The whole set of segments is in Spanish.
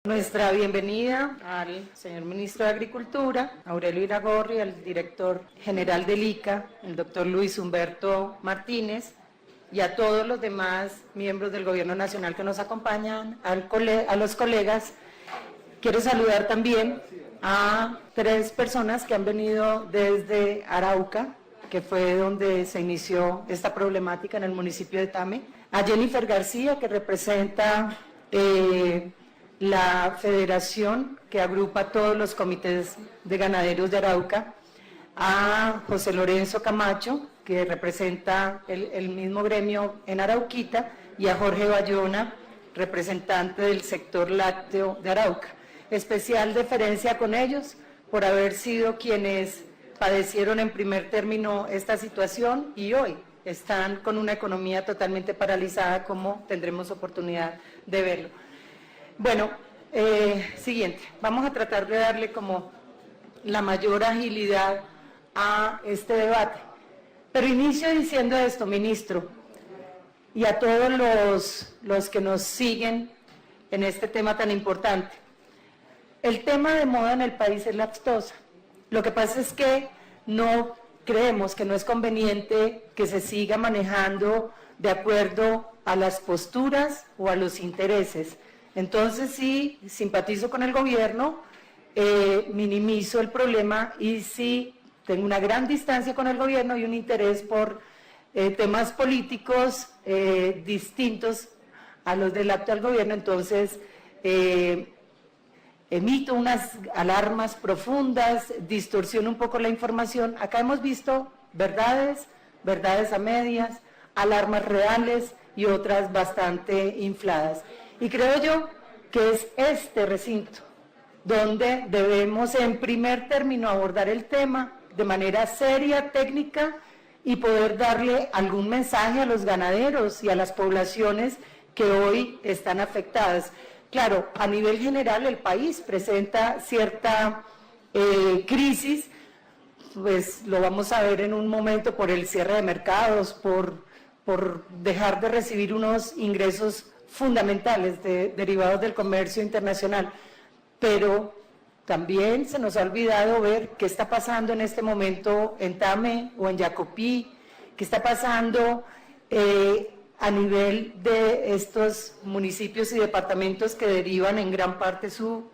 Nuestra bienvenida al señor ministro de Agricultura, Aurelio Iragorri, al director general del ICA, el doctor Luis Humberto Martínez, y a todos los demás miembros del Gobierno Nacional que nos acompañan, a los colegas. Quiero saludar también a 3 personas que han venido desde Arauca, que fue donde se inició esta problemática en el municipio de Tame, a Jennifer García, que representa la federación que agrupa todos los comités de ganaderos de Arauca, a José Lorenzo Camacho, que representa el mismo gremio en Arauquita, y a Jorge Bayona, representante del sector lácteo de Arauca. Especial deferencia con ellos por haber sido quienes padecieron en primer término esta situación y hoy están con una economía totalmente paralizada, como tendremos oportunidad de verlo. Bueno, siguiente, vamos a tratar de darle como la mayor agilidad a este debate. Pero inicio diciendo esto, ministro, y a todos los que nos siguen en este tema tan importante. El tema de moda en el país es la aftosa. Lo que pasa es que no creemos que no es conveniente que se siga manejando de acuerdo a las posturas o a los intereses. Entonces sí, simpatizo con el gobierno, minimizo el problema y sí tengo una gran distancia con el gobierno y un interés por temas políticos distintos a los del actual gobierno. Entonces emito unas alarmas profundas, distorsiono un poco la información. Acá hemos visto verdades a medias, alarmas reales y otras bastante infladas. Y creo yo que es este recinto donde debemos en primer término abordar el tema de manera seria, técnica, y poder darle algún mensaje a los ganaderos y a las poblaciones que hoy están afectadas. Claro, a nivel general el país presenta cierta crisis, pues lo vamos a ver en un momento por el cierre de mercados, por dejar de recibir unos ingresos fundamentales derivados del comercio internacional, pero también se nos ha olvidado ver qué está pasando en este momento en Tame o en Jacopí, qué está pasando a nivel de estos municipios y departamentos que derivan en gran parte su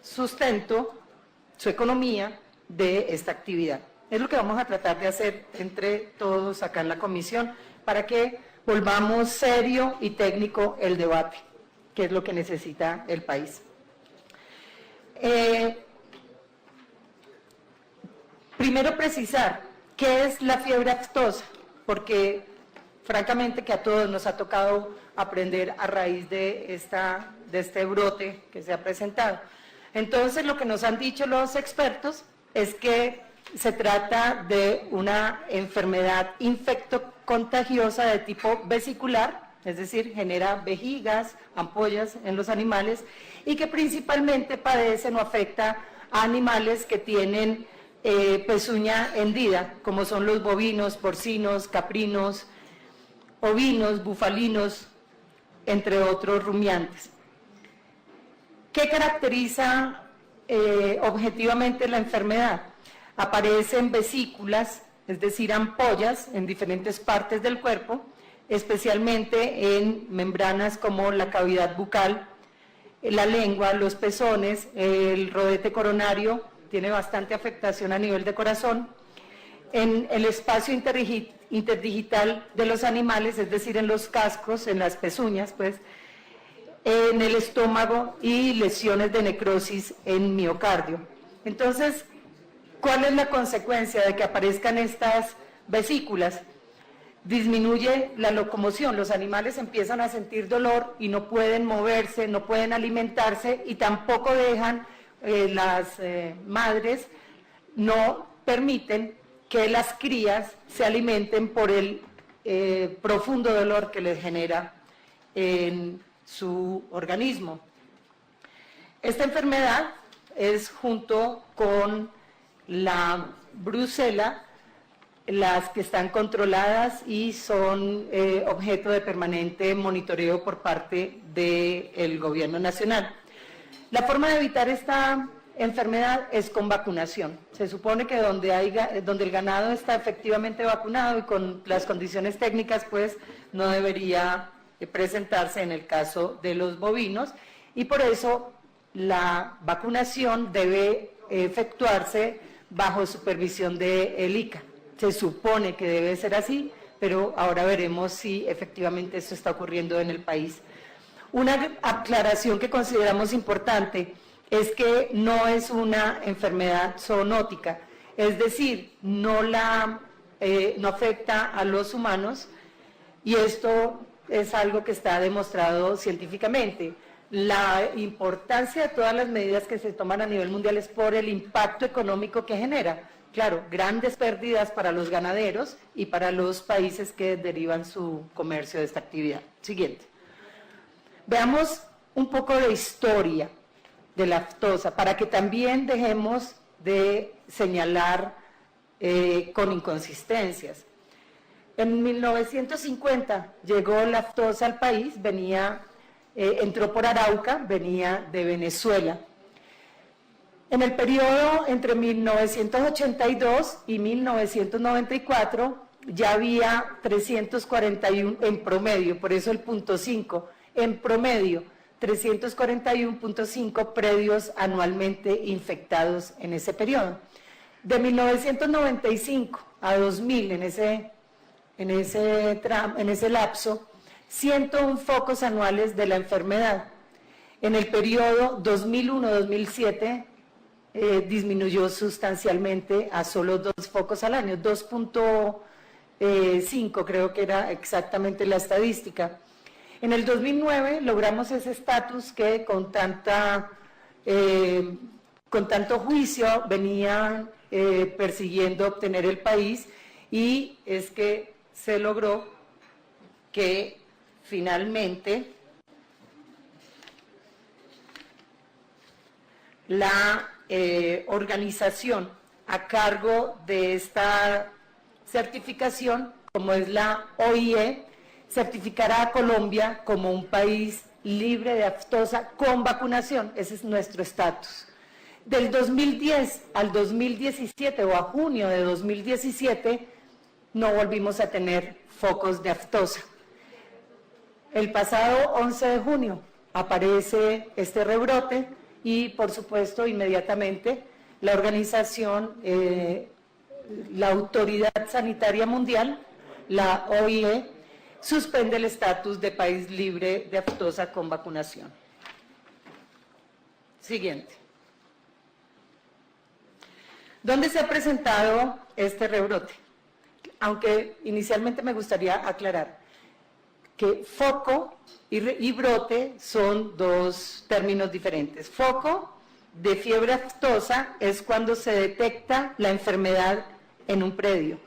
sustento, su economía de esta actividad. Es lo que vamos a tratar de hacer entre todos acá en la comisión para que volvamos serio y técnico el debate, que es lo que necesita el país. Primero precisar qué es la fiebre aftosa, porque francamente que a todos nos ha tocado aprender a raíz de este brote que se ha presentado. Entonces, lo que nos han dicho los expertos es que se trata de una enfermedad infectocontagiosa de tipo vesicular, es decir, genera vejigas, ampollas en los animales y que principalmente padecen o afecta a animales que tienen pezuña hendida, como son los bovinos, porcinos, caprinos, ovinos, bufalinos, entre otros rumiantes. ¿Qué caracteriza objetivamente la enfermedad? Aparecen vesículas, es decir, ampollas en diferentes partes del cuerpo, especialmente en membranas como la cavidad bucal, la lengua, los pezones, el rodete coronario, tiene bastante afectación a nivel de corazón, en el espacio interdigital de los animales, es decir, en los cascos, en las pezuñas, pues, en el estómago y lesiones de necrosis en miocardio. Entonces, ¿cuál es la consecuencia de que aparezcan estas vesículas? Disminuye la locomoción, los animales empiezan a sentir dolor y no pueden moverse, no pueden alimentarse y tampoco dejan, las madres no permiten que las crías se alimenten por el profundo dolor que les genera en su organismo. Esta enfermedad es, junto con la brucela, las que están controladas y son objeto de permanente monitoreo por parte del Gobierno Nacional. La forma de evitar esta enfermedad es con vacunación. Se supone que donde el ganado está efectivamente vacunado y con las condiciones técnicas, pues no debería presentarse en el caso de los bovinos, y por eso la vacunación debe efectuarse bajo supervisión del ICA. Se supone que debe ser así, pero ahora veremos si efectivamente esto está ocurriendo en el país. Una aclaración que consideramos importante es que no es una enfermedad zoonótica, es decir, no afecta a los humanos, y esto es algo que está demostrado científicamente. La importancia de todas las medidas que se toman a nivel mundial es por el impacto económico que genera. Claro, grandes pérdidas para los ganaderos y para los países que derivan su comercio de esta actividad. Siguiente. Veamos un poco de historia de la aftosa, para que también dejemos de señalar con inconsistencias. En 1950 llegó la aftosa al país, entró por Arauca, venía de Venezuela. En el periodo entre 1982 y 1994 ya había 341 en promedio, por eso el punto 5, en promedio 341.5 predios anualmente infectados en ese periodo. De 1995 a 2000, en ese lapso, 101 focos anuales de la enfermedad. En el periodo 2001-2007 disminuyó sustancialmente a solo 2 focos al año, 2.5 creo que era exactamente la estadística. En el 2009 logramos ese estatus que con tanto juicio venían persiguiendo obtener el país, y es que se logró que finalmente la organización a cargo de esta certificación, como es la OIE, certificará a Colombia como un país libre de aftosa con vacunación. Ese es nuestro estatus. Del 2010 al 2017 o a junio de 2017 no volvimos a tener focos de aftosa. El pasado 11 de junio aparece este rebrote y, por supuesto, inmediatamente la organización, la Autoridad Sanitaria Mundial, la OIE, suspende el estatus de país libre de aftosa con vacunación. Siguiente. ¿Dónde se ha presentado este rebrote? Aunque inicialmente me gustaría aclarar que foco y brote son dos términos diferentes. Foco de fiebre aftosa es cuando se detecta la enfermedad en un predio,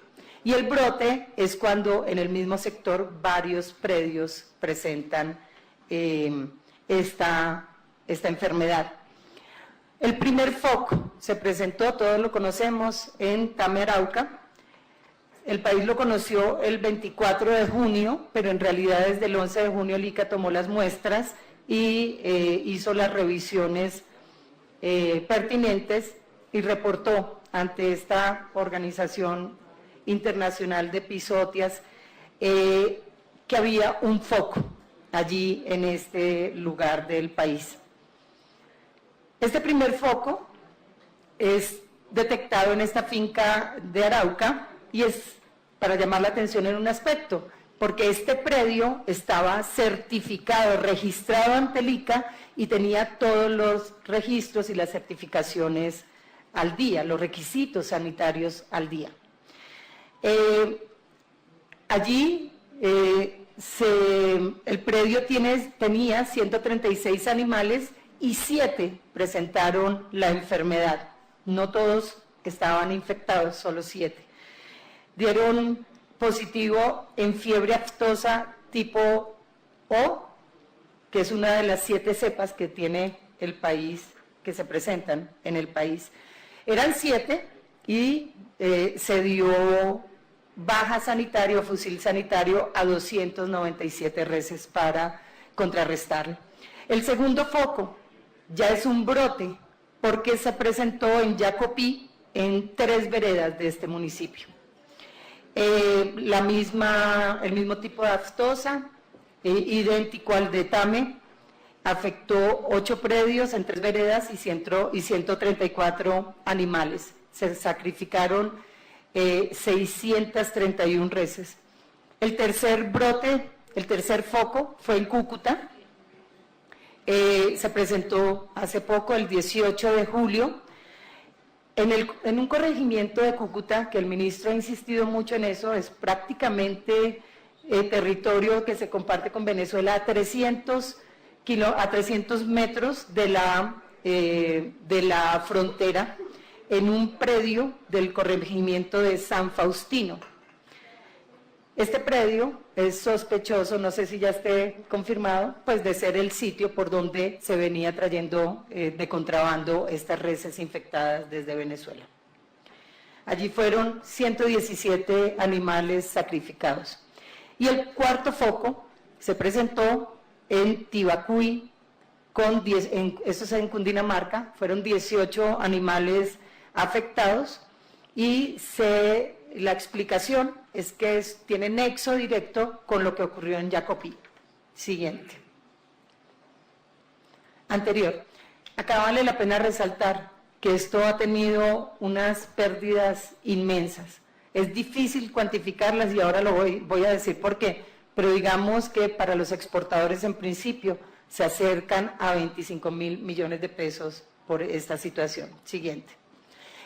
y el brote es cuando en el mismo sector varios predios presentan esta enfermedad. El primer foco se presentó, todos lo conocemos, en Tame, Arauca. El país lo conoció el 24 de junio, pero en realidad desde el 11 de junio el ICA tomó las muestras y hizo las revisiones pertinentes y reportó ante esta organización internacional de epizootias que había un foco allí en este lugar del país. Este primer foco es detectado en esta finca de Arauca y es para llamar la atención en un aspecto, porque este predio estaba certificado, registrado ante el ICA y tenía todos los registros y las certificaciones al día, los requisitos sanitarios al día. Allí el predio tenía 136 animales y 7 presentaron la enfermedad. No todos estaban infectados, solo 7. Dieron positivo en fiebre aftosa tipo O, que es una de las 7 cepas que tiene el país, que se presentan en el país. Eran 7 y se dio baja sanitaria o fusil sanitario a 297 reses para contrarrestarlo. El segundo foco ya es un brote porque se presentó en Jacopí, en 3 veredas de este municipio. El mismo tipo de aftosa, idéntico al de Tame, afectó 8 predios en 3 veredas y 134 animales. Se sacrificaron 631 reses. El tercer brote, el tercer foco fue en Cúcuta. Se presentó hace poco, el 18 de julio, en un corregimiento de Cúcuta, que el ministro ha insistido mucho en eso, es prácticamente territorio que se comparte con Venezuela a 300 metros de la frontera, en un predio del corregimiento de San Faustino. Este predio es sospechoso, no sé si ya esté confirmado, pues de ser el sitio por donde se venía trayendo de contrabando estas reses infectadas desde Venezuela. Allí fueron 117 animales sacrificados. Y el cuarto foco se presentó en Tibacuy, esto es en Cundinamarca, fueron 18 animales afectados y la explicación es que tiene nexo directo con lo que ocurrió en Jacopí. Siguiente. Anterior. Acá vale la pena resaltar que esto ha tenido unas pérdidas inmensas. Es difícil cuantificarlas y ahora lo voy a decir por qué, pero digamos que para los exportadores en principio se acercan a 25.000 millones de pesos por esta situación. Siguiente.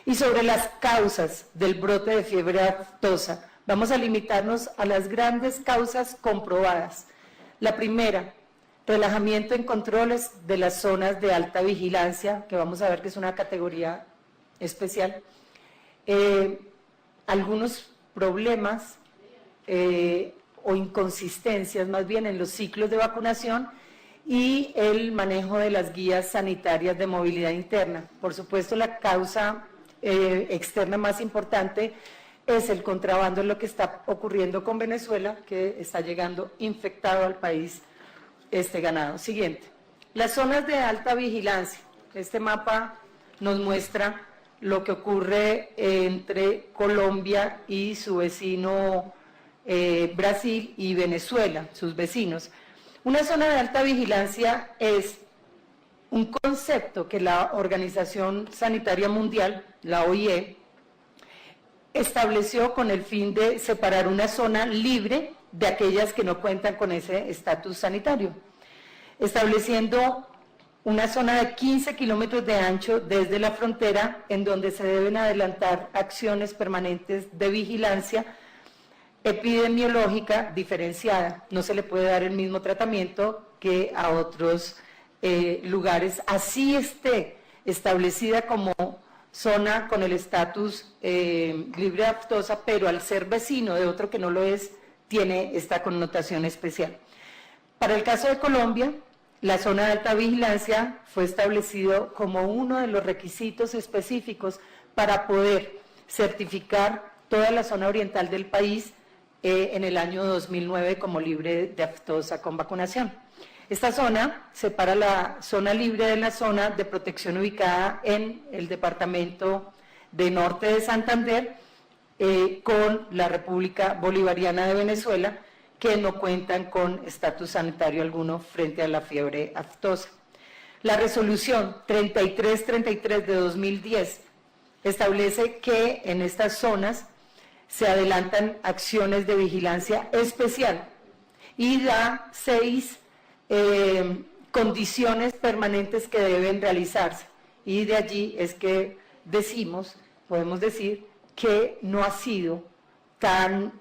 Y sobre las causas del brote de fiebre aftosa, vamos a limitarnos a las grandes causas comprobadas. La primera, relajamiento en controles de las zonas de alta vigilancia, que vamos a ver que es una categoría especial. Algunos problemas o inconsistencias más bien en los ciclos de vacunación y el manejo de las guías sanitarias de movilidad interna. Por supuesto, la causa externa más importante es el contrabando, en lo que está ocurriendo con Venezuela, que está llegando infectado al país este ganado. Siguiente. Las zonas de alta vigilancia. Este mapa nos muestra lo que ocurre entre Colombia y su vecino Brasil y Venezuela, sus vecinos. Una zona de alta vigilancia es un concepto que la Organización Sanitaria Mundial, la OIE, estableció con el fin de separar una zona libre de aquellas que no cuentan con ese estatus sanitario, estableciendo una zona de 15 kilómetros de ancho desde la frontera en donde se deben adelantar acciones permanentes de vigilancia epidemiológica diferenciada. No se le puede dar el mismo tratamiento que a otros lugares, así esté establecida como zona con el estatus libre de aftosa, pero al ser vecino de otro que no lo es, tiene esta connotación especial. Para el caso de Colombia, la zona de alta vigilancia fue establecido como uno de los requisitos específicos para poder certificar toda la zona oriental del país en el año 2009 como libre de aftosa con vacunación. Esta zona separa la zona libre de la zona de protección ubicada en el departamento de Norte de Santander con la República Bolivariana de Venezuela, que no cuentan con estatus sanitario alguno frente a la fiebre aftosa. La resolución 3333 de 2010 establece que en estas zonas se adelantan acciones de vigilancia especial y da 6 condiciones permanentes que deben realizarse. Y de allí es que podemos decir que no ha sido tan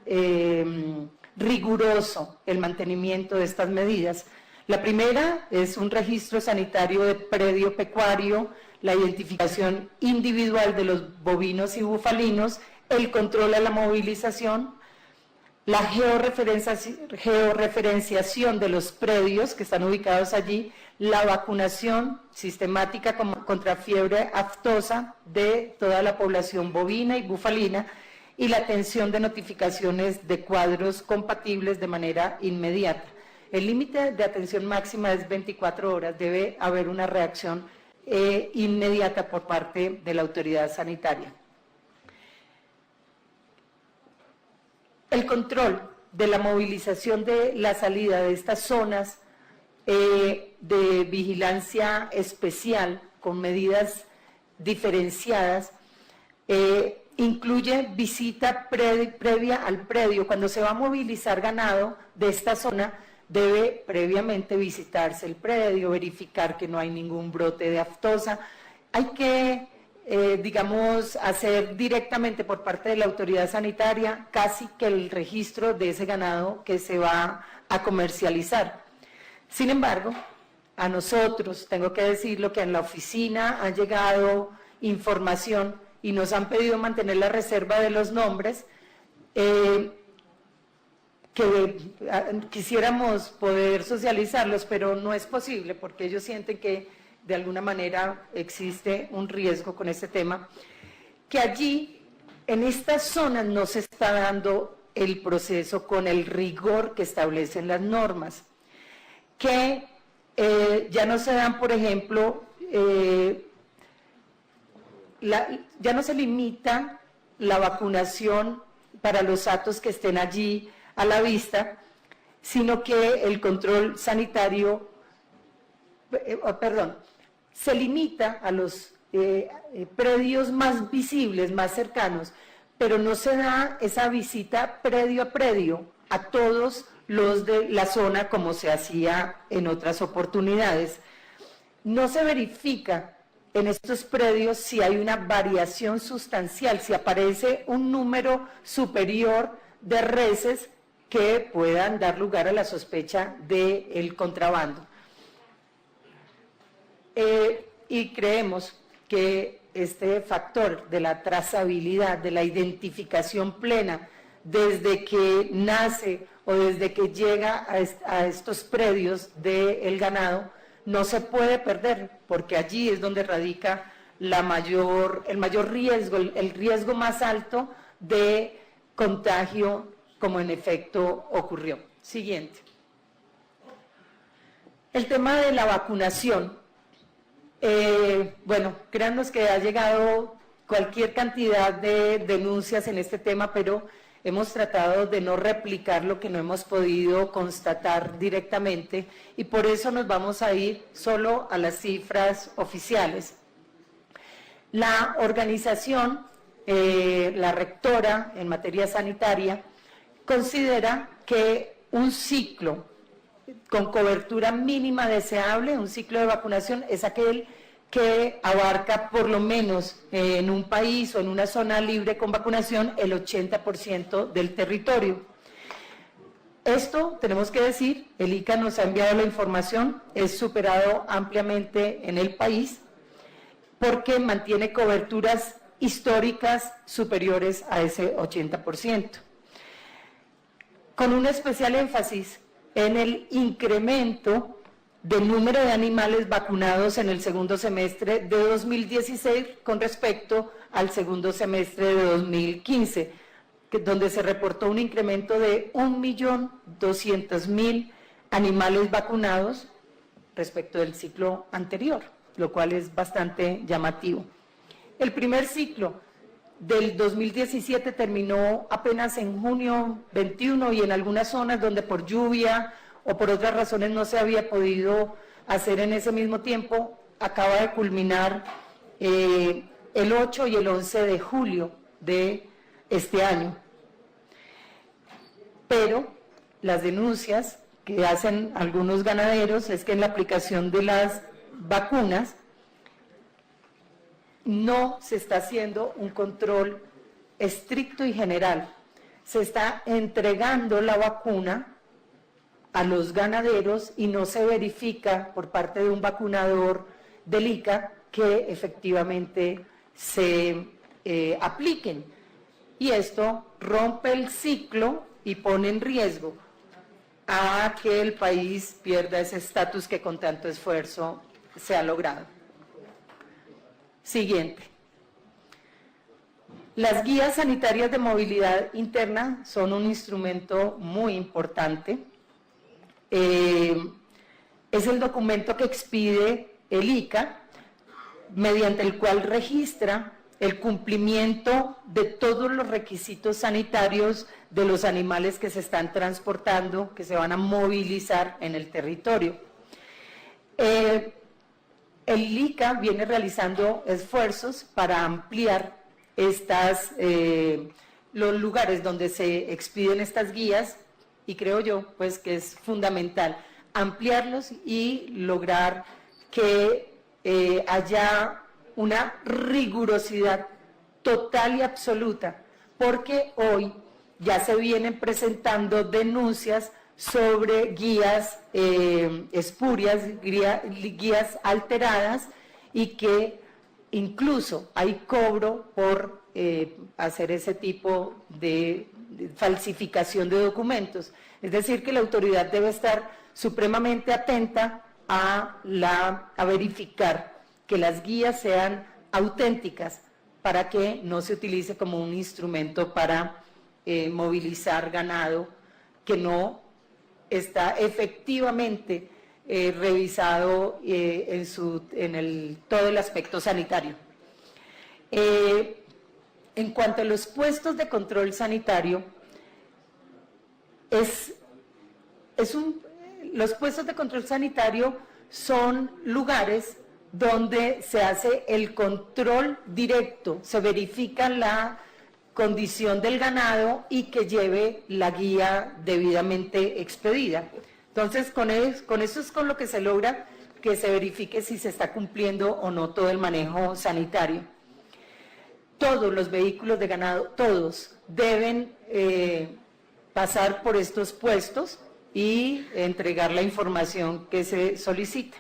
riguroso el mantenimiento de estas medidas. La primera es un registro sanitario de predio pecuario, la identificación individual de los bovinos y bufalinos, el control a la movilización, la georreferenciación de los predios que están ubicados allí, la vacunación sistemática contra fiebre aftosa de toda la población bovina y bufalina y la atención de notificaciones de cuadros compatibles de manera inmediata. El límite de atención máxima es 24 horas, debe haber una reacción inmediata por parte de la autoridad sanitaria. El control de la movilización de la salida de estas zonas de vigilancia especial con medidas diferenciadas incluye visita previa al predio. Cuando se va a movilizar ganado de esta zona, debe previamente visitarse el predio, verificar que no hay ningún brote de aftosa. Hay que, digamos, hacer directamente por parte de la autoridad sanitaria casi que el registro de ese ganado que se va a comercializar. Sin embargo, a nosotros, tengo que decirlo, que en la oficina ha llegado información y nos han pedido mantener la reserva de los nombres, que quisiéramos poder socializarlos, pero no es posible porque ellos sienten que de alguna manera existe un riesgo con este tema, que allí, en estas zonas, no se está dando el proceso con el rigor que establecen las normas, que ya no se dan, por ejemplo, ya no se limita la vacunación para los atos que estén allí a la vista, sino que el control sanitario, se limita a los predios más visibles, más cercanos, pero no se da esa visita predio a predio a todos los de la zona como se hacía en otras oportunidades. No se verifica en estos predios si hay una variación sustancial, si aparece un número superior de reses que puedan dar lugar a la sospecha del contrabando. Y creemos que este factor de la trazabilidad, de la identificación plena, desde que nace o desde que llega a estos predios del ganado, no se puede perder, porque allí es donde radica el mayor riesgo, el riesgo más alto de contagio, como en efecto ocurrió. Siguiente. El tema de la vacunación. Bueno, créannos que ha llegado cualquier cantidad de denuncias en este tema, pero hemos tratado de no replicar lo que no hemos podido constatar directamente y por eso nos vamos a ir solo a las cifras oficiales. La organización, la rectora en materia sanitaria, considera que un ciclo con cobertura mínima deseable, un ciclo de vacunación, es aquel que abarca por lo menos en un país o en una zona libre con vacunación el 80% del territorio. Esto, tenemos que decir, el ICA nos ha enviado la información, es superado ampliamente en el país porque mantiene coberturas históricas superiores a ese 80%. Con un especial énfasis en el incremento del número de animales vacunados en el segundo semestre de 2016 con respecto al segundo semestre de 2015, donde se reportó un incremento de 1.200.000 animales vacunados respecto del ciclo anterior, lo cual es bastante llamativo. El primer ciclo del 2017 terminó apenas en junio 21 y en algunas zonas donde por lluvia o por otras razones no se había podido hacer en ese mismo tiempo, acaba de culminar el 8 y el 11 de julio de este año. Pero las denuncias que hacen algunos ganaderos es que en la aplicación de las vacunas no se está haciendo un control estricto y general. Se está entregando la vacuna a los ganaderos y no se verifica por parte de un vacunador del ICA que efectivamente se apliquen. Y esto rompe el ciclo y pone en riesgo a que el país pierda ese estatus que con tanto esfuerzo se ha logrado. Siguiente. Las guías sanitarias de movilidad interna son un instrumento muy importante. es el documento que expide el ICA, mediante el cual registra el cumplimiento de todos los requisitos sanitarios de los animales que se están transportando, que se van a movilizar en el territorio. El ICA viene realizando esfuerzos para ampliar los lugares donde se expiden estas guías, y creo yo pues que es fundamental ampliarlos y lograr que haya una rigurosidad total y absoluta, porque hoy ya se vienen presentando denuncias sobre guías espurias, guías alteradas, y que incluso hay cobro por hacer ese tipo de falsificación de documentos. Es decir, que la autoridad debe estar supremamente atenta a verificar que las guías sean auténticas, para que no se utilice como un instrumento para movilizar ganado que no está efectivamente revisado en todo el aspecto sanitario. En cuanto a los puestos de control sanitario, los puestos de control sanitario son lugares donde se hace el control directo, se verifica la condición del ganado y que lleve la guía debidamente expedida. Entonces, con eso es con lo que se logra que se verifique si se está cumpliendo o no todo el manejo sanitario. Todos los vehículos de ganado, todos, deben pasar por estos puestos y entregar la información que se solicita.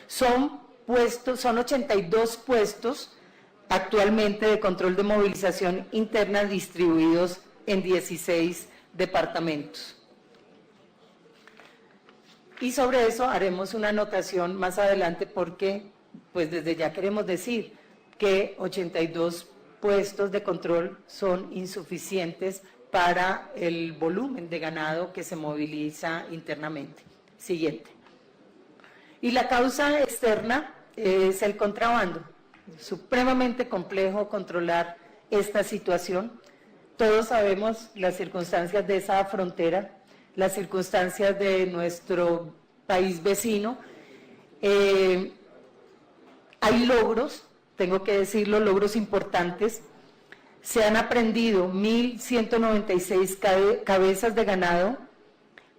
Son 82 puestos actualmente de control de movilización interna distribuidos en 16 departamentos. Y sobre eso haremos una anotación más adelante, porque pues desde ya queremos decir que 82 puestos de control son insuficientes para el volumen de ganado que se moviliza internamente. Siguiente. Y la causa externa es el contrabando. Es supremamente complejo controlar esta situación. Todos sabemos las circunstancias de esa frontera, las circunstancias de nuestro país vecino. Hay logros, tengo que decirlo, logros importantes. Se han aprehendido 1.196 cabezas de ganado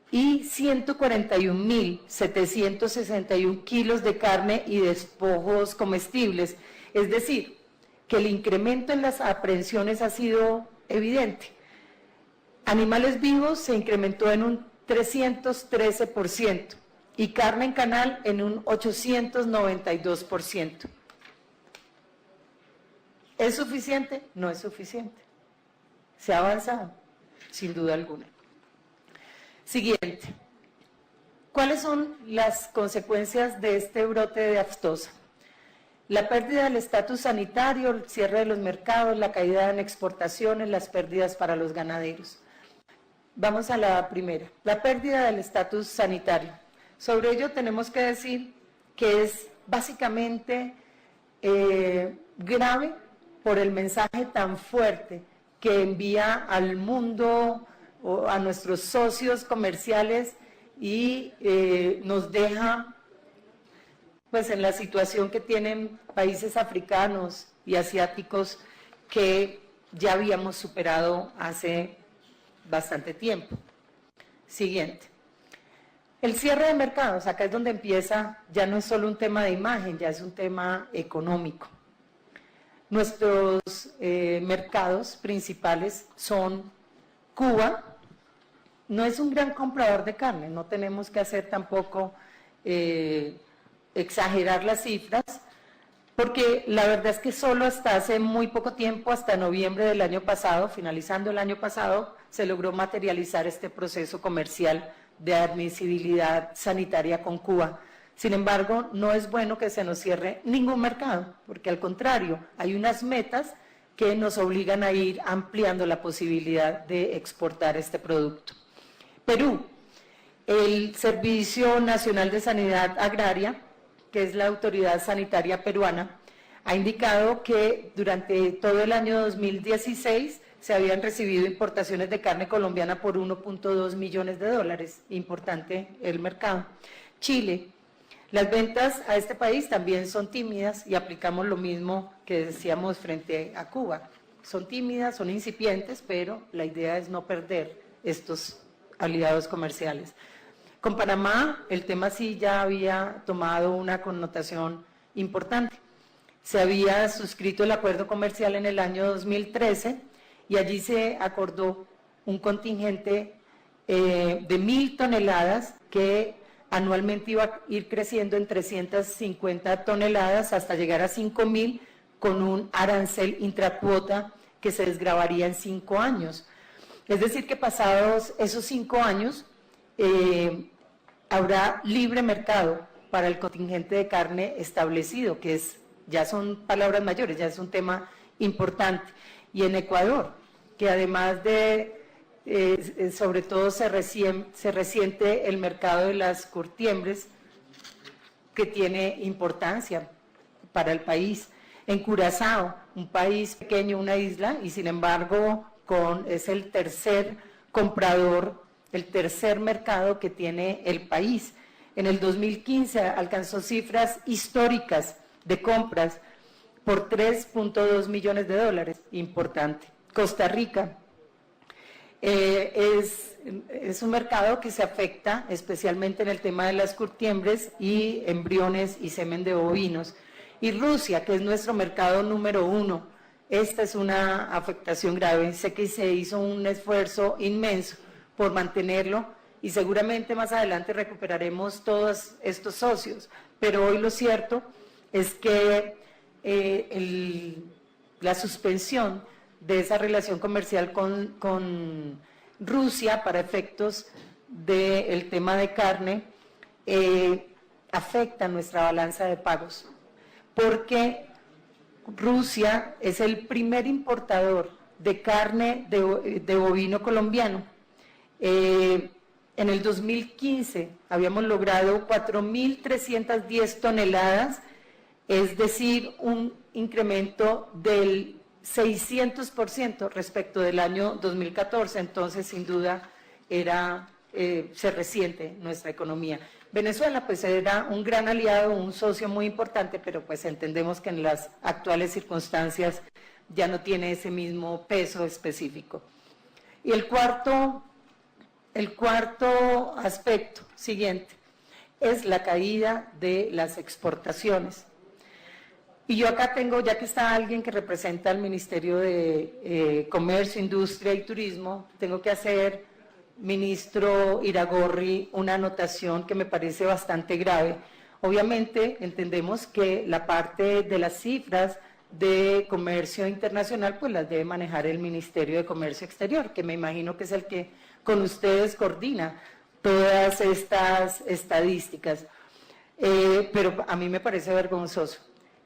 y 141.761 kilos de carne y despojos comestibles. Es decir, que el incremento en las aprehensiones ha sido evidente. Animales vivos se incrementó en un 313% y carne en canal en un 892%. ¿Es suficiente? No es suficiente. ¿Se ha avanzado? Sin duda alguna. Siguiente. ¿Cuáles son las consecuencias de este brote de aftosa? La pérdida del estatus sanitario, el cierre de los mercados, la caída en exportaciones, las pérdidas para los ganaderos. Vamos a la primera, la pérdida del estatus sanitario. Sobre ello tenemos que decir que es básicamente grave por el mensaje tan fuerte que envía al mundo, o a nuestros socios comerciales, y nos deja pues en la situación que tienen países africanos y asiáticos que ya habíamos superado hace bastante tiempo. Siguiente. El cierre de mercados, acá es donde empieza, ya no es solo un tema de imagen, ya es un tema económico. Nuestros mercados principales son Cuba. No es un gran comprador de carne, no tenemos que hacer tampoco exagerar las cifras, porque la verdad es que solo hasta hace muy poco tiempo, hasta noviembre del año pasado, finalizando el año pasado, se logró materializar este proceso comercial de admisibilidad sanitaria con Cuba. Sin embargo, no es bueno que se nos cierre ningún mercado, porque al contrario, hay unas metas que nos obligan a ir ampliando la posibilidad de exportar este producto. Perú. El Servicio Nacional de Sanidad Agraria, que es la autoridad sanitaria peruana, ha indicado que durante todo el año 2016 se habían recibido importaciones de carne colombiana por 1.2 millones de dólares, importante el mercado. Chile, las ventas a este país también son tímidas y aplicamos lo mismo que decíamos frente a Cuba. Son tímidas, son incipientes, pero la idea es no perder estos aliados comerciales. Con Panamá el tema sí ya había tomado una connotación importante. Se había suscrito el acuerdo comercial en el año 2013 y allí se acordó un contingente de 1.000 toneladas que anualmente iba a ir creciendo en 350 toneladas hasta llegar a 5.000 con un arancel intracuota que se desgravaría en 5 años. Es decir, que pasados esos 5 años habrá libre mercado para el contingente de carne establecido, que ya son palabras mayores, ya es un tema importante. Y en Ecuador, que además de, sobre todo se resiente el mercado de las curtiembres, que tiene importancia para el país. En Curazao, un país pequeño, una isla, y sin embargo es el tercer comprador, el tercer mercado que tiene el país. En el 2015 alcanzó cifras históricas de compras por 3.2 millones de dólares, importante. Costa Rica es un mercado que se afecta especialmente en el tema de las curtiembres y embriones y semen de bovinos. Y Rusia, que es nuestro mercado número 1, esta es una afectación grave. Sé que se hizo un esfuerzo inmenso por mantenerlo y seguramente más adelante recuperaremos todos estos socios, pero hoy lo cierto es que la suspensión de esa relación comercial con Rusia para efectos del tema de carne afecta nuestra balanza de pagos, porque Rusia es el primer importador de carne de bovino colombiano. En el 2015 habíamos logrado 4.310 toneladas, es decir, un incremento del 600% respecto del año 2014, entonces sin duda se resiente nuestra economía. Venezuela pues era un gran aliado, un socio muy importante, pero pues entendemos que en las actuales circunstancias ya no tiene ese mismo peso específico. Y el cuarto aspecto siguiente es la caída de las exportaciones. Y yo acá tengo, ya que está alguien que representa al Ministerio de Comercio, Industria y Turismo, tengo que hacer, ministro Iragorri, una anotación que me parece bastante grave. Obviamente entendemos que la parte de las cifras de comercio internacional pues las debe manejar el Ministerio de Comercio Exterior, que me imagino que es el que con ustedes coordina todas estas estadísticas. Pero a mí me parece vergonzoso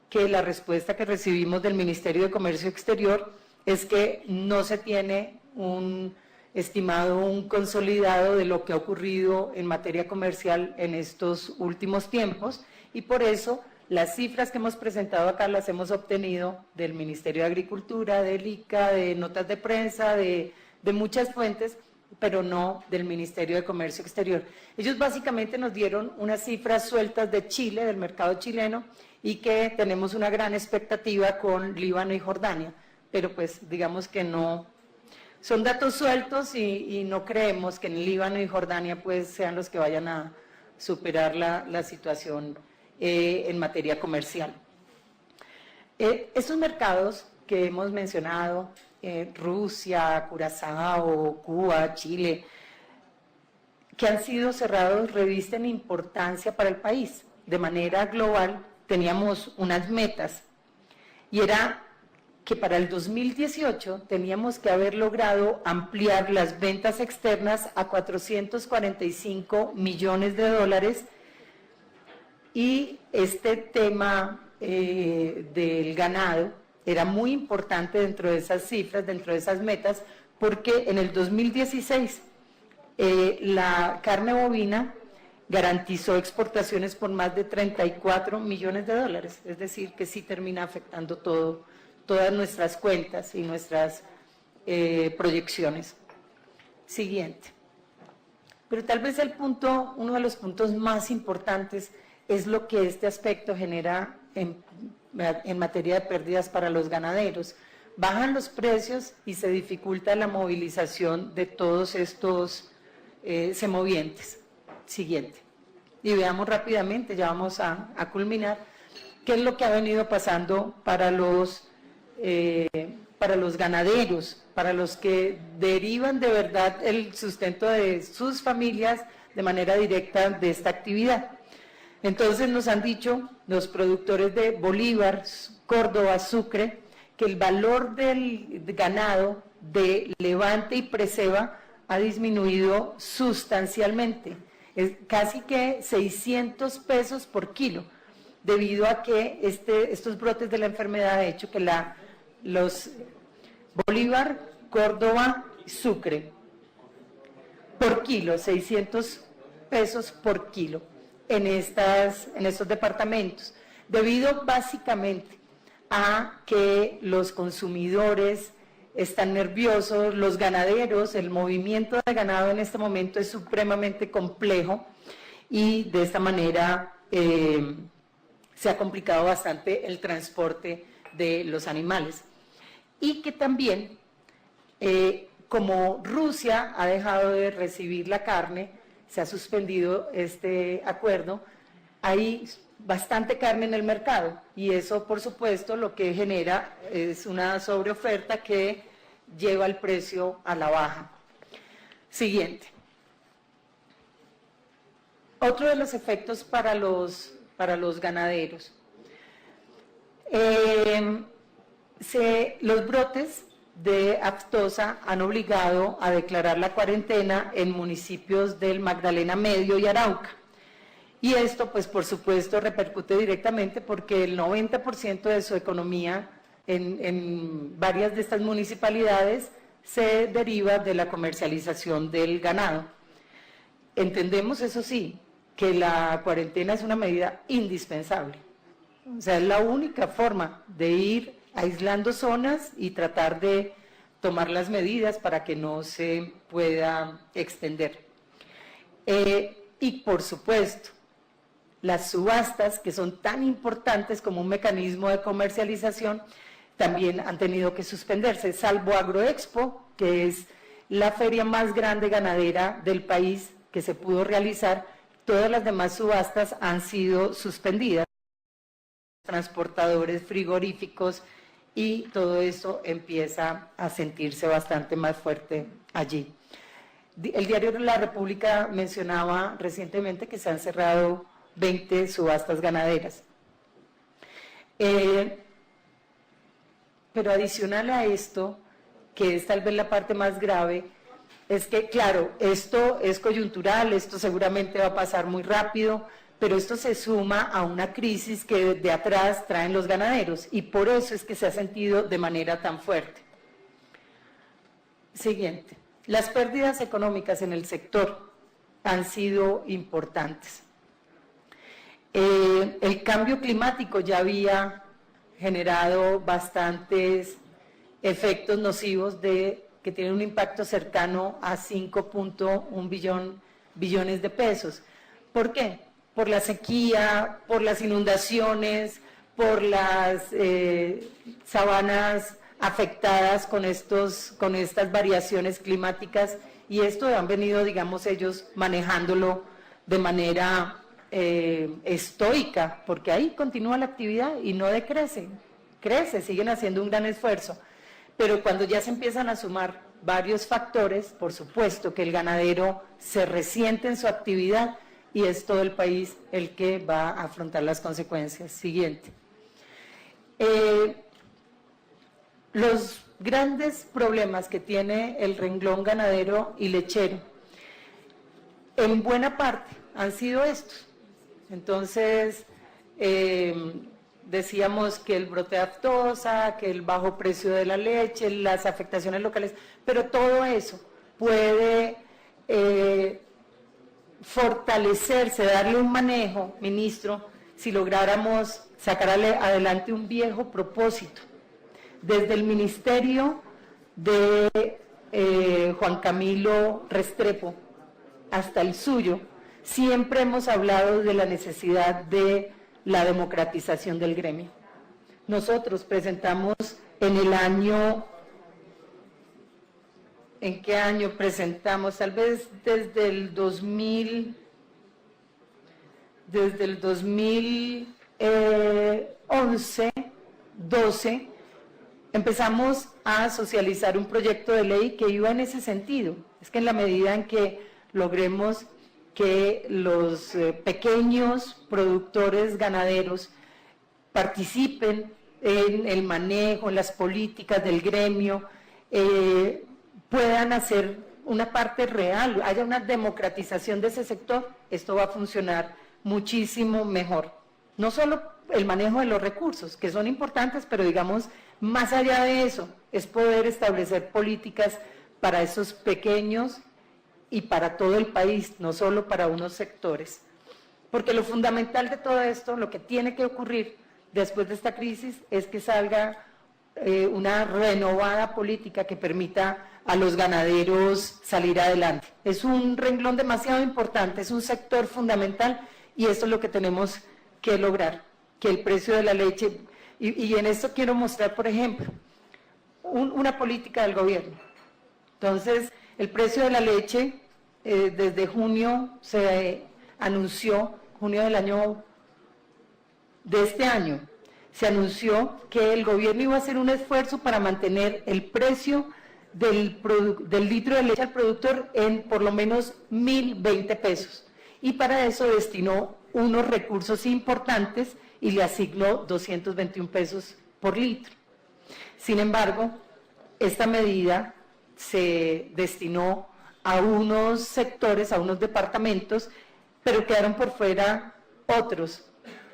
que la respuesta que recibimos del Ministerio de Comercio Exterior es que no se tiene un estimado, un consolidado de lo que ha ocurrido en materia comercial en estos últimos tiempos, y por eso las cifras que hemos presentado acá las hemos obtenido del Ministerio de Agricultura, del ICA, de notas de prensa, de muchas fuentes, pero no del Ministerio de Comercio Exterior. Ellos básicamente nos dieron unas cifras sueltas de Chile, del mercado chileno, y que tenemos una gran expectativa con Líbano y Jordania, pero pues digamos que no, son datos sueltos y no creemos que en Líbano y Jordania pues sean los que vayan a superar la situación en materia comercial. Estos mercados que hemos mencionado, Rusia, Curazao, Cuba, Chile, que han sido cerrados, revisten importancia para el país. De manera global teníamos unas metas y era que para el 2018 teníamos que haber logrado ampliar las ventas externas a 445 millones de dólares, y este tema del ganado era muy importante dentro de esas cifras, dentro de esas metas, porque en el 2016 La carne bovina garantizó exportaciones por más de 34 millones de dólares, es decir, que sí termina afectando todas nuestras cuentas y nuestras proyecciones. Siguiente. Pero tal vez uno de los puntos más importantes es lo que este aspecto genera en materia de pérdidas para los ganaderos. Bajan los precios y se dificulta la movilización de todos estos semovientes. Siguiente. Y veamos rápidamente, ya vamos a culminar, qué es lo que ha venido pasando para los ganaderos, para los que derivan de verdad el sustento de sus familias de manera directa de esta actividad. Entonces nos han dicho los productores de Bolívar, Córdoba, Sucre, que el valor del ganado de Levante y Preseba ha disminuido sustancialmente, es casi que 600 pesos por kilo, debido a que estos brotes de la enfermedad han hecho que los Bolívar, Córdoba, Sucre, por kilo, 600 pesos por kilo en estos departamentos, debido básicamente a que los consumidores están nerviosos, los ganaderos, el movimiento de ganado en este momento es supremamente complejo y de esta manera se ha complicado bastante el transporte de los animales. Y que también, como Rusia ha dejado de recibir la carne, se ha suspendido este acuerdo, hay bastante carne en el mercado y eso, por supuesto, lo que genera es una sobreoferta que lleva el precio a la baja. Siguiente. Otro de los efectos para los ganaderos. Los brotes de aftosa han obligado a declarar la cuarentena en municipios del Magdalena Medio y Arauca. Y esto, pues, por supuesto, repercute directamente porque el 90% de su economía en varias de estas municipalidades se deriva de la comercialización del ganado. Entendemos, eso sí, que la cuarentena es una medida indispensable. O sea, es la única forma de ir aislando zonas y tratar de tomar las medidas para que no se pueda extender. Y, por supuesto, las subastas, que son tan importantes como un mecanismo de comercialización, también han tenido que suspenderse, salvo Agroexpo, que es la feria más grande ganadera del país que se pudo realizar. Todas las demás subastas han sido suspendidas, transportadores frigoríficos, y todo eso empieza a sentirse bastante más fuerte allí. El diario de la República mencionaba recientemente que se han cerrado 20 subastas ganaderas. Pero adicional a esto, que es tal vez la parte más grave, es que, claro, esto es coyuntural, esto seguramente va a pasar muy rápido, pero esto se suma a una crisis que de atrás traen los ganaderos y por eso es que se ha sentido de manera tan fuerte. Siguiente. Las pérdidas económicas en el sector han sido importantes. El cambio climático ya había generado bastantes efectos nocivos que tienen un impacto cercano a 5.1 billones de pesos. ¿Por qué? Por la sequía, por las inundaciones, por las sabanas afectadas con estas variaciones climáticas, y esto han venido, digamos, ellos manejándolo de manera estoica, porque ahí continúa la actividad y no decrece, crece, siguen haciendo un gran esfuerzo, pero cuando ya se empiezan a sumar varios factores, por supuesto que el ganadero se resiente en su actividad y es todo el país el que va a afrontar las consecuencias. Siguiente. Los grandes problemas que tiene el renglón ganadero y lechero, en buena parte, han sido estos. Entonces, decíamos que el brote de aftosa, que el bajo precio de la leche, las afectaciones locales, pero todo eso puede fortalecerse, darle un manejo, ministro, si lográramos sacar adelante un viejo propósito. Desde el ministerio de Juan Camilo Restrepo hasta el suyo, siempre hemos hablado de la necesidad de la democratización del gremio. Nosotros presentamos en el año, ¿en qué año presentamos? Tal vez desde el 2011, 12, empezamos a socializar un proyecto de ley que iba en ese sentido. Es que en la medida en que logremos que los pequeños productores ganaderos participen en el manejo, en las políticas del gremio, puedan hacer una parte real, haya una democratización de ese sector, esto va a funcionar muchísimo mejor. No solo el manejo de los recursos, que son importantes, pero digamos, más allá de eso, es poder establecer políticas para esos pequeños y para todo el país, no solo para unos sectores. Porque lo fundamental de todo esto, lo que tiene que ocurrir después de esta crisis, es que salga una renovada política que permita a los ganaderos salir adelante. Es un renglón demasiado importante, es un sector fundamental y esto es lo que tenemos que lograr, que el precio de la leche, y en esto quiero mostrar, por ejemplo, una política del gobierno. Entonces, el precio de la leche desde junio se anunció, junio de este año, se anunció que el gobierno iba a hacer un esfuerzo para mantener el precio del litro de leche al productor en por lo menos 1.020 pesos. Y para eso destinó unos recursos importantes y le asignó 221 pesos por litro. Sin embargo, esta medida se destinó a unos sectores, a unos departamentos, pero quedaron por fuera otros.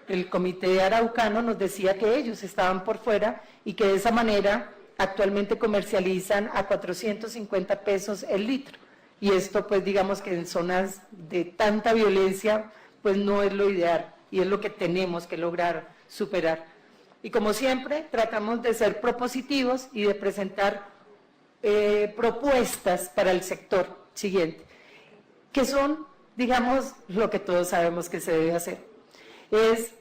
El Comité Araucano nos decía que ellos estaban por fuera y que de esa manera actualmente comercializan a 450 pesos el litro. Y esto, pues digamos que en zonas de tanta violencia, pues no es lo ideal y es lo que tenemos que lograr superar. Y como siempre, tratamos de ser propositivos y de presentar propuestas para el sector siguiente, que son, digamos, lo que todos sabemos que se debe hacer. Es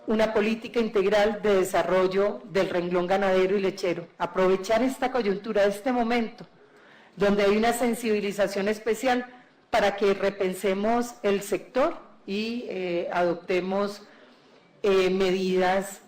una política integral de desarrollo del renglón ganadero y lechero, aprovechar esta coyuntura, este momento, donde hay una sensibilización especial para que repensemos el sector y adoptemos medidas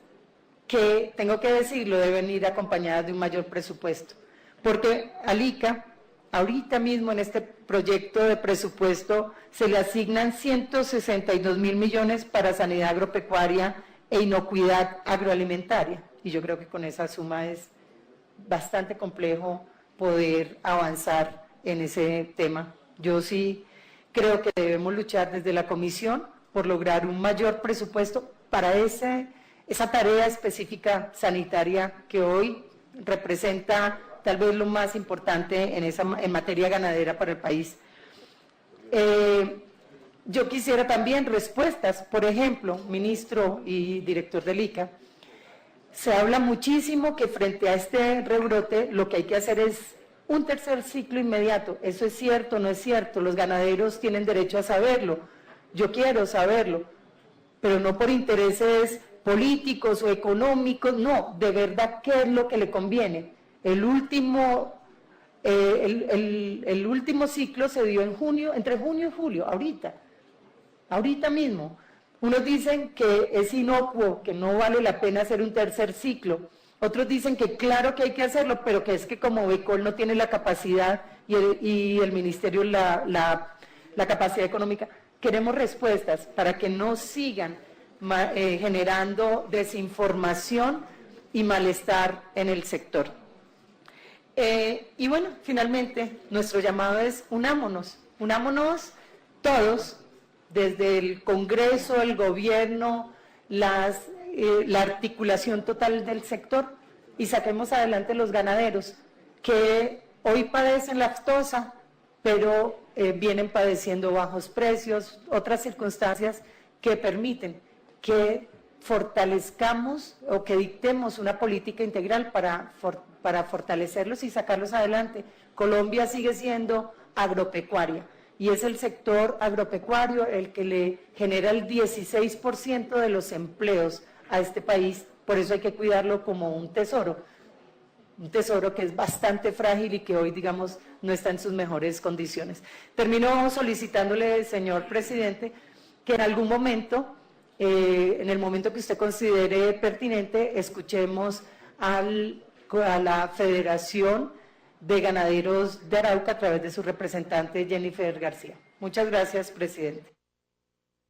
que, tengo que decirlo, deben ir acompañadas de un mayor presupuesto. Porque al ICA, ahorita mismo en este proyecto de presupuesto, se le asignan 162.000 millones para sanidad agropecuaria e inocuidad agroalimentaria. Y yo creo que con esa suma es bastante complejo poder avanzar en ese tema. Yo sí creo que debemos luchar desde la Comisión por lograr un mayor presupuesto para esa tarea específica sanitaria que hoy representa tal vez lo más importante en materia ganadera para el país. Yo quisiera también respuestas, por ejemplo, ministro y director del ICA, se habla muchísimo que frente a este rebrote lo que hay que hacer es un tercer ciclo inmediato. ¿Eso es cierto o no es cierto? Los ganaderos tienen derecho a saberlo, yo quiero saberlo, pero no por intereses políticos o económicos, no, de verdad, ¿qué es lo que le conviene? El último ciclo se dio en junio, entre junio y julio, ahorita mismo. Unos dicen que es inocuo, que no vale la pena hacer un tercer ciclo. Otros dicen que claro que hay que hacerlo, pero que es que como Becol no tiene la capacidad y el Ministerio la capacidad económica. Queremos respuestas para que no sigan generando desinformación y malestar en el sector. Y bueno, finalmente, nuestro llamado es unámonos todos, desde el Congreso, el Gobierno, la articulación total del sector y saquemos adelante los ganaderos que hoy padecen la aftosa, pero vienen padeciendo bajos precios, otras circunstancias que permiten que fortalezcamos o que dictemos una política integral para fortalecerlos y sacarlos adelante. Colombia sigue siendo agropecuaria y es el sector agropecuario el que le genera el 16% de los empleos a este país, por eso hay que cuidarlo como un tesoro que es bastante frágil y que hoy, digamos, no está en sus mejores condiciones. Termino solicitándole, señor presidente, que en algún momento, en el momento que usted considere pertinente, escuchemos a la Federación de Ganaderos de Arauca a través de su representante Jennifer García. Muchas gracias, presidente.